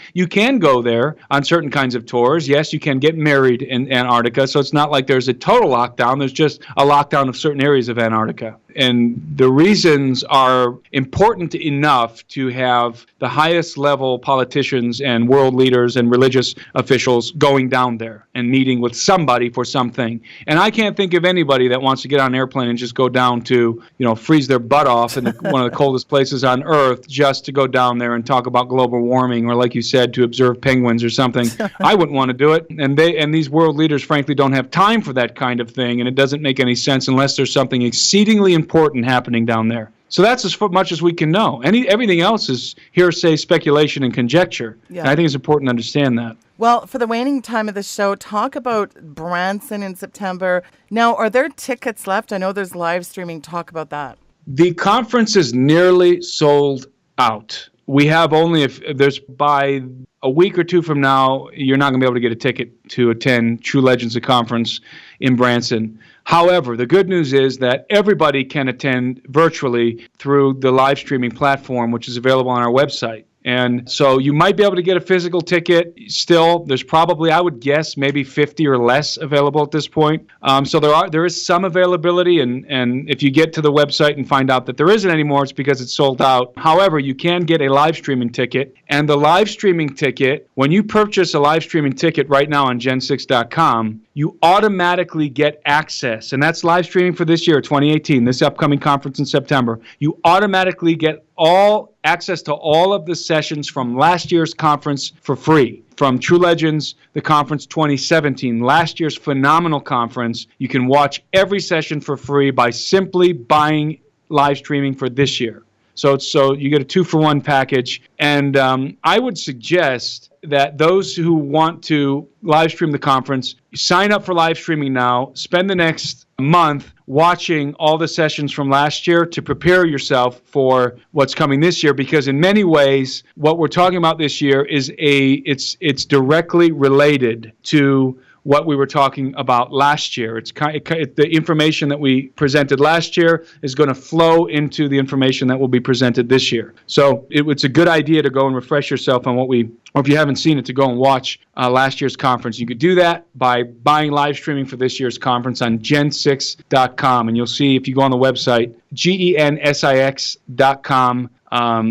go there on certain kinds of tours. Yes, you can get married in Antarctica, so it's not like there's a total lockdown. There's just a lockdown of certain areas of Antarctica. And the reasons are important enough to have the highest level politicians and world leaders and religious officials going down there and meeting with somebody for something. And I can't think of anybody that wants to get on an airplane and just go down to, freeze their butt off in one of the coldest places on Earth just to go down there and talk about global warming, or, like you said, to observe penguins or something. I wouldn't want to do it. And these world leaders, frankly, don't have time for that kind of thing. And it doesn't make any sense unless there's something exceedingly important happening down there. So that's as much as we can know. Everything else is hearsay, speculation, and conjecture. Yeah. And I think it's important to understand that. Well, for the waning time of the show, talk about Branson in September. Now, are there tickets left? I know there's live streaming. Talk about that. The conference is nearly sold out. We have only, if there's by a week or two from now, you're not going to be able to get a ticket to attend True Legends, a conference in Branson. However, the good news is that everybody can attend virtually through the live streaming platform, which is available on our website. And so you might be able to get a physical ticket. Still, there's probably, I would guess, maybe 50 or less available at this point. So there is some availability, and if you get to the website and find out that there isn't anymore, it's because it's sold out. However, you can get a live streaming ticket, and the live streaming ticket, when you purchase a live streaming ticket right now on gen6.com, you automatically get access, and that's live streaming for this year, 2018, this upcoming conference in September. You automatically get all access to all of the sessions from last year's conference for free. From True Legends, the conference 2017, last year's phenomenal conference, you can watch every session for free by simply buying live streaming for this year. So you get a 2-for-1 package, and I would suggest that those who want to live stream the conference, sign up for live streaming now, spend the next month watching all the sessions from last year to prepare yourself for what's coming this year, because in many ways what we're talking about this year is it's directly related to what we were talking about last year. It's the information that we presented last year is going to flow into the information that will be presented this year. So it's a good idea to go and refresh yourself on or if you haven't seen it, to go and watch last year's conference. You could do that by buying live streaming for this year's conference on gen6.com. And you'll see, if you go on the website, GENSIX.com,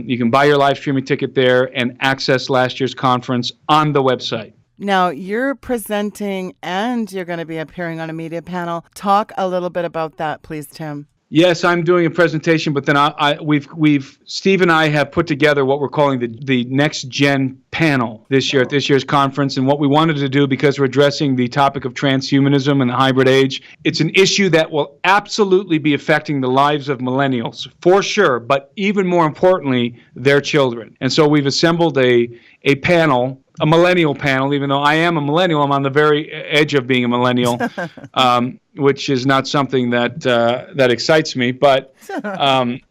you can buy your live streaming ticket there and access last year's conference on the website. Now, you're presenting and you're going to be appearing on a media panel. Talk a little bit about that, please, Tim. Yes, I'm doing a presentation, but then Steve and I have put together what we're calling the Next Gen panel this year at this year's conference. And what we wanted to do, because we're addressing the topic of transhumanism and the hybrid age, it's an issue that will absolutely be affecting the lives of millennials, for sure, but even more importantly, their children. And so we've assembled a panel, a millennial panel. Even though I am a millennial, I'm on the very edge of being a millennial, which is not something that excites me. But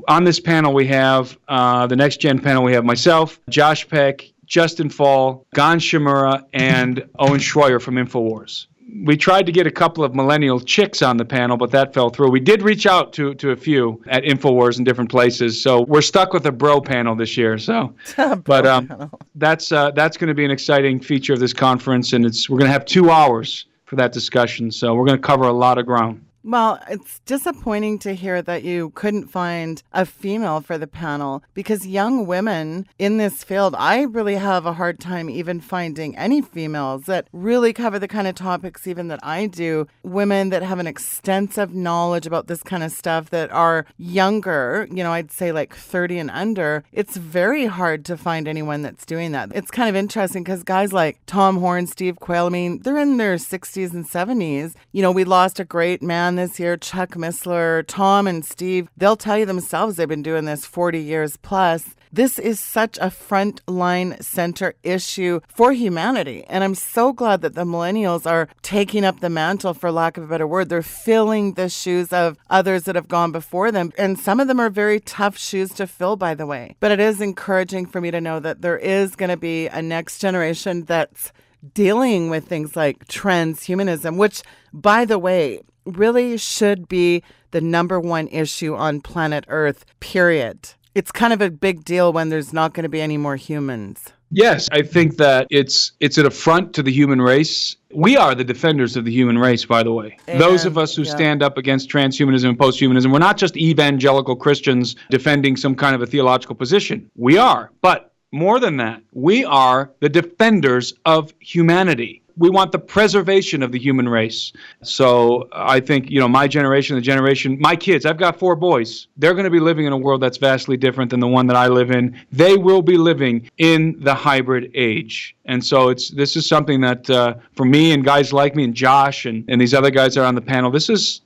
on this panel, we have the Next Gen panel. We have myself, Josh Peck, Justin Fall, Gon Shimura, and Owen Schroyer from InfoWars. We tried to get a couple of millennial chicks on the panel, but that fell through. We did reach out to a few at InfoWars in different places, so we're stuck with a bro panel this year. So, but that's going to be an exciting feature of this conference, and we're going to have 2 hours for that discussion. So we're going to cover a lot of ground. Well, it's disappointing to hear that you couldn't find a female for the panel, because young women in this field, I really have a hard time even finding any females that really cover the kind of topics even that I do. Women that have an extensive knowledge about this kind of stuff that are younger, I'd say like 30 and under. It's very hard to find anyone that's doing that. It's kind of interesting because guys like Tom Horn, Steve Quayle, they're in their 60s and 70s. We lost a great man this year, Chuck Missler. Tom and Steve, they'll tell you themselves they've been doing this 40 years plus. This is such a frontline center issue for humanity. And I'm so glad that the millennials are taking up the mantle, for lack of a better word. They're filling the shoes of others that have gone before them. And some of them are very tough shoes to fill, by the way. But it is encouraging for me to know that there is going to be a next generation that's dealing with things like transhumanism, which, by the way, really should be the number one issue on planet Earth, period. It's kind of a big deal when there's not going to be any more humans. Yes, I think that it's an affront to the human race. We are the defenders of the human race, by the way. And those of us who stand up against transhumanism and posthumanism, we're not just evangelical Christians defending some kind of a theological position. We are, but more than that, we are the defenders of humanity. We want the preservation of the human race. So I think, my generation, my kids, I've got 4 boys. They're going to be living in a world that's vastly different than the one that I live in. They will be living in the hybrid age. And so this is something that for me and guys like me and Josh and these other guys that are on the panel, this is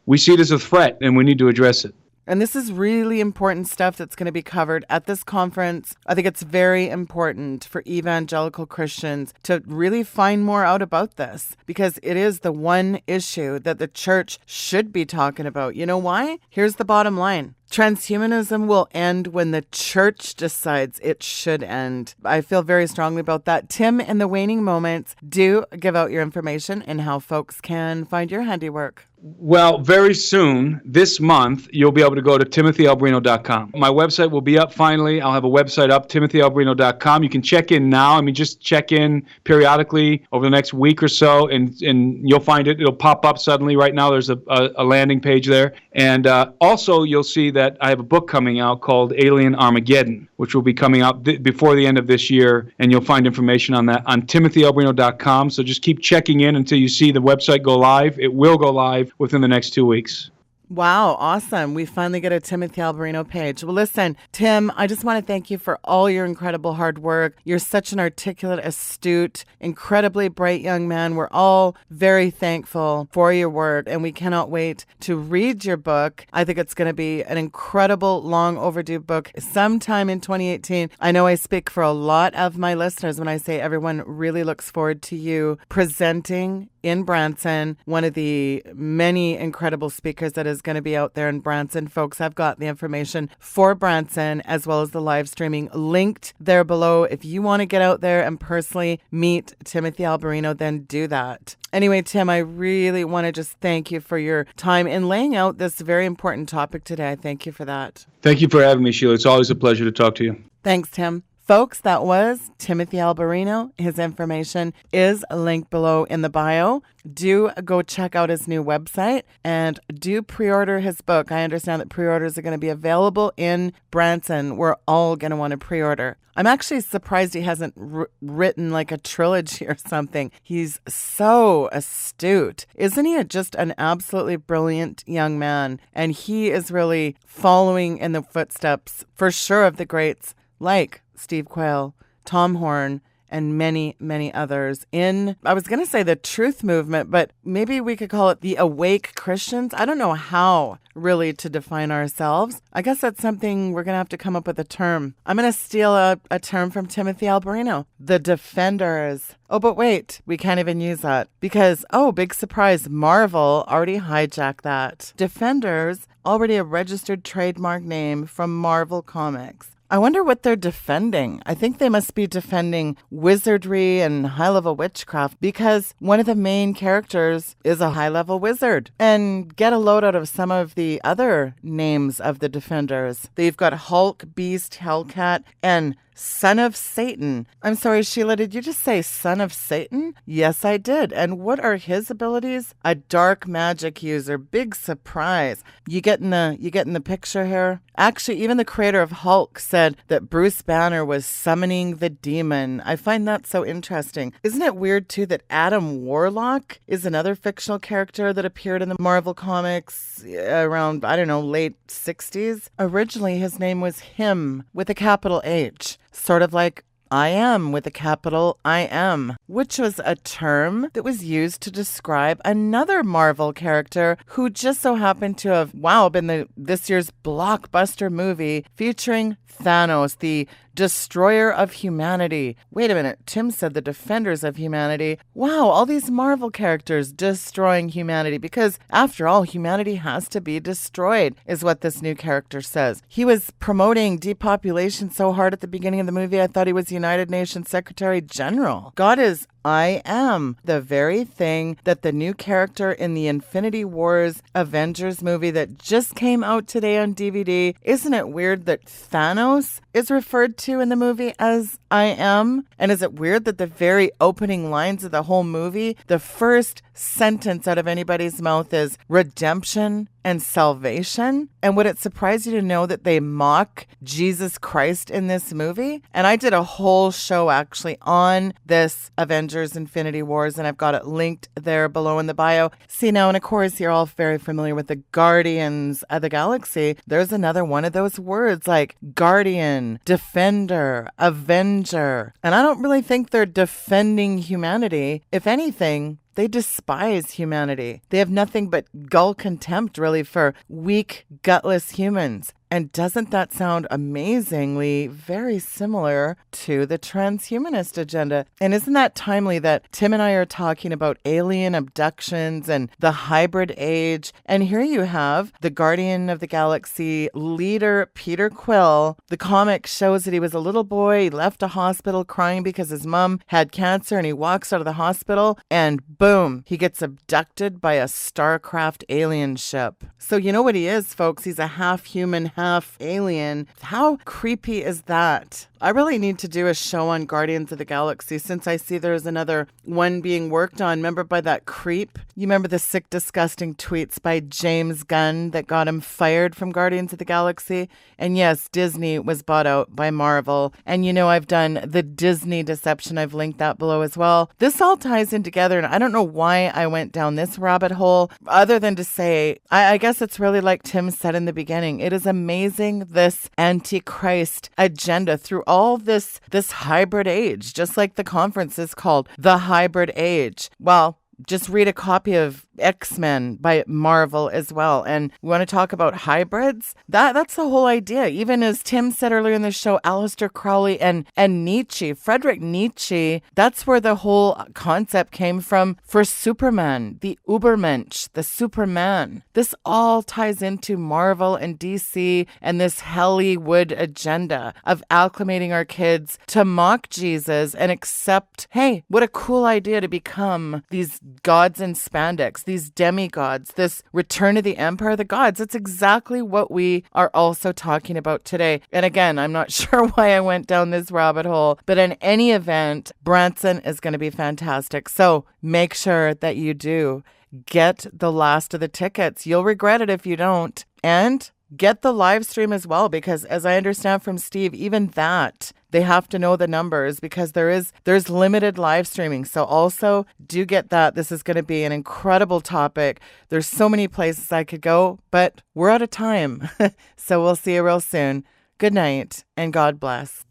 we see it as a threat and we need to address it. And this is really important stuff that's going to be covered at this conference. I think it's very important for evangelical Christians to really find more out about this, because it is the one issue that the church should be talking about. You know why? Here's the bottom line. Transhumanism will end when the church decides it should end. I feel very strongly about that. Tim, in the waning moments, do give out your information and how folks can find your handiwork. Well, very soon, this month, you'll be able to go to timothyalberino.com. My website will be up finally. I'll have a website up, timothyalberino.com. You can check in now. Just check in periodically over the next week or so, and you'll find it. It'll pop up suddenly. Right now, there's a landing page there. And also, you'll see that I have a book coming out called Alien Armageddon, which will be coming out before the end of this year, and you'll find information on that on timothyalberino.com. So just keep checking in until you see the website go live. It will go live within the next 2 weeks. Wow, awesome. We finally get a Timothy Alberino page. Well, listen, Tim, I just want to thank you for all your incredible hard work. You're such an articulate, astute, incredibly bright young man. We're all very thankful for your work, and we cannot wait to read your book. I think it's going to be an incredible, long overdue book sometime in 2018. I know I speak for a lot of my listeners when I say everyone really looks forward to you presenting in Branson, one of the many incredible speakers that is going to be out there in Branson. Folks, I've got the information for Branson as well as the live streaming linked there below. If you want to get out there and personally meet Timothy Alberino, then do that. Anyway, Tim, I really want to just thank you for your time in laying out this very important topic today. I thank you for that. Thank you for having me, Sheila. It's always a pleasure to talk to you. Thanks, Tim. Folks, that was Timothy Alberino. His information is linked below in the bio. Do go check out his new website and do pre-order his book. I understand that pre-orders are going to be available in Branson. We're all going to want to pre-order. I'm actually surprised he hasn't written like a trilogy or something. He's so astute. Isn't he just an absolutely brilliant young man? And he is really following in the footsteps, for sure, of the greats like Steve Quayle, Tom Horn, and many, many others in, I was going to say the truth movement, but maybe we could call it the awake Christians. I don't know how really to define ourselves. I guess that's something we're going to have to come up with a term. I'm going to steal a term from Timothy Alberino, the defenders. Oh, but wait, we can't even use that because, oh, big surprise, Marvel already hijacked that. Defenders, already a registered trademark name from Marvel Comics. I wonder what they're defending. I think they must be defending wizardry and high-level witchcraft because one of the main characters is a high-level wizard. And get a load out of some of the other names of the defenders. They've got Hulk, Beast, Hellcat, and Son of Satan. I'm sorry, Sheila, did you just say Son of Satan? Yes, I did. And what are his abilities? A dark magic user. Big surprise. You getting the picture here? Actually, even the creator of Hulk said that Bruce Banner was summoning the demon. I find that so interesting. Isn't it weird, too, that Adam Warlock is another fictional character that appeared in the Marvel Comics around, I don't know, late 60s? Originally, his name was Him with a capital H. Sort of like I am with a capital I am, which was a term that was used to describe another Marvel character who just so happened to have, been this year's blockbuster movie featuring Thanos, the destroyer of humanity. Wait a minute, Tim said the defenders of humanity. Wow, all these Marvel characters destroying humanity because, after all, humanity has to be destroyed, is what this new character says. He was promoting depopulation so hard at the beginning of the movie, I thought he was United Nations Secretary General. God is I am, the very thing that the new character in the Infinity Wars Avengers movie that just came out today on DVD. Isn't it weird that Thanos is referred to in the movie as I am? And is it weird that the very opening lines of the whole movie, the first sentence out of anybody's mouth is redemption and salvation? And would it surprise you to know that they mock Jesus Christ in this movie? And I did a whole show actually on this Avengers Infinity Wars, and I've got it linked there below in the bio. See now, and of course, you're all very familiar with the Guardians of the Galaxy. There's another one of those words like Guardian, Defender, Avenger. And I don't really think they're defending humanity. If anything, they despise humanity. They have nothing but gull contempt, really, for weak, gutless humans. And doesn't that sound amazingly very similar to the transhumanist agenda? And isn't that timely that Tim and I are talking about alien abductions and the hybrid age? And here you have the Guardian of the Galaxy leader, Peter Quill. The comic shows that he was a little boy. He left a hospital crying because his mom had cancer, and he walks out of the hospital and boom, he gets abducted by a Starcraft alien ship. So you know what he is, folks? He's a half human, half alien. How creepy is that? I really need to do a show on Guardians of the Galaxy since I see there's another one being worked on. Remember by that creep? You remember the sick, disgusting tweets by James Gunn that got him fired from Guardians of the Galaxy? And yes, Disney was bought out by Marvel. And you know I've done the Disney deception. I've linked that below as well. This all ties in together, and I don't know why I went down this rabbit hole other than to say, I guess it's really like Tim said in the beginning. It is amazing, this Antichrist agenda through all this hybrid age, just like the conference is called the hybrid age. Well, just read a copy of X-Men by Marvel as well. And we want to talk about hybrids? That's the whole idea. Even as Tim said earlier in the show, Aleister Crowley and Nietzsche, Friedrich Nietzsche, that's where the whole concept came from for Superman, the Ubermensch, the Superman. This all ties into Marvel and DC and this Hollywood agenda of acclimating our kids to mock Jesus and accept, hey, what a cool idea to become these gods in spandex, these demigods, this return of the empire of the gods. It's exactly what we are also talking about today. And again, I'm not sure why I went down this rabbit hole, but in any event, Branson is going to be fantastic. So make sure that you do get the last of the tickets. You'll regret it if you don't. And get the live stream as well, because as I understand from Steve, even that, they have to know the numbers because there's limited live streaming. So also do get that. This is going to be an incredible topic. There's so many places I could go, but we're out of time. So we'll see you real soon. Good night and God bless.